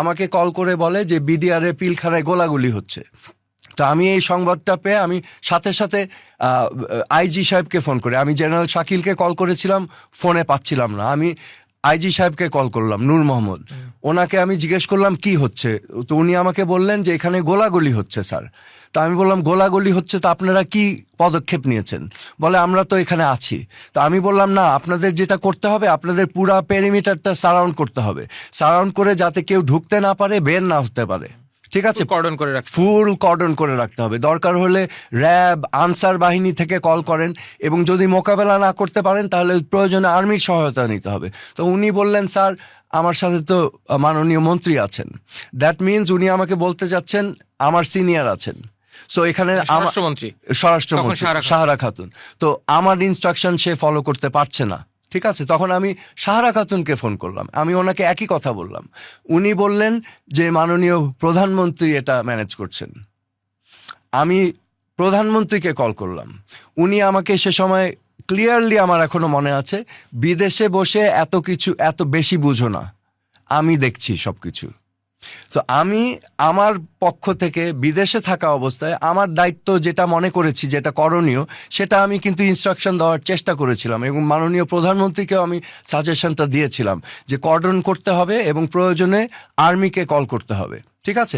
আমাকে কল করে বলে যে বিডিআরে পিলখানায় গোলাগুলি হচ্ছে। তো আমি এই সংবাদটা পেয়ে আমি সাথে সাথে আইজি সাহেবকে ফোন করি। আমি জেনারেল শাকিলকে কল করেছিলাম, ফোনে পাচ্ছিলাম না। আমি আইজি সাহেবকে কল করলাম, নূর মোহাম্মদ। ওনাকে আমি জিজ্ঞেস করলাম কি হচ্ছে, তো উনি আমাকে বললেন যে এখানে গোলাগুলি হচ্ছে স্যার। তা আমি বললাম গোলাগুলি হচ্ছে, তো আপনারা কি পদক্ষেপ নিয়েছেন? বলে আমরা তো এখানে আছি। তো আমি বললাম না, আপনাদের যেটা করতে হবে, আপনাদের পুরা পেরিমিটারটা সারাউন্ড করতে হবে, সারাউন্ড করে যাতে কেউ ঢুকতে না পারে, বের না হতে পারে। ঠিক আছে, কর্ডন করে রাখতে ফুল কর্ডন করে রাখতে হবে। দরকার হলে র্যাব, আনসার বাহিনী থেকে কল করেন, এবং যদি মোকাবেলা না করতে পারেন তাহলে প্রয়োজনে আর্মির সহায়তা নিতে হবে। তো উনি বললেন স্যার আমার সাথে তো মাননীয় মন্ত্রী আছেন, দ্যাট মিনস উনি আমাকে বলতে যাচ্ছেন আমার সিনিয়র আছেন। সো এখানে স্বরাষ্ট্রমন্ত্রী সাহারা খাতুন, তো আমার ইনস্ট্রাকশন সে ফলো করতে পারছে না। ঠিক আছে, তখন আমি সাহারা খাতুনকে ফোন করলাম, আমি ওনাকে একই কথা বললাম। উনি বললেন যে মাননীয় প্রধানমন্ত্রী এটা ম্যানেজ করছেন। আমি প্রধানমন্ত্রীকে কল করলাম, উনি আমাকে সে সময় ক্লিয়ারলি, আমার এখনো মনে আছে, বিদেশে বসে এত কিছু এত বেশি বুঝো না, আমি দেখছি সব কিছু। তো আমি আমার পক্ষ থেকে বিদেশে থাকা অবস্থায় আমার দায়িত্ব যেটা মনে করেছি, যেটা করণীয়, সেটা আমি কিন্তু ইনস্ট্রাকশন দেওয়ার চেষ্টা করেছিলাম, এবং মাননীয় প্রধানমন্ত্রীকেও আমি সাজেশনটা দিয়েছিলাম যে কর্ডন করতে হবে এবং প্রয়োজনে আর্মিকে কল করতে হবে। ঠিক আছে,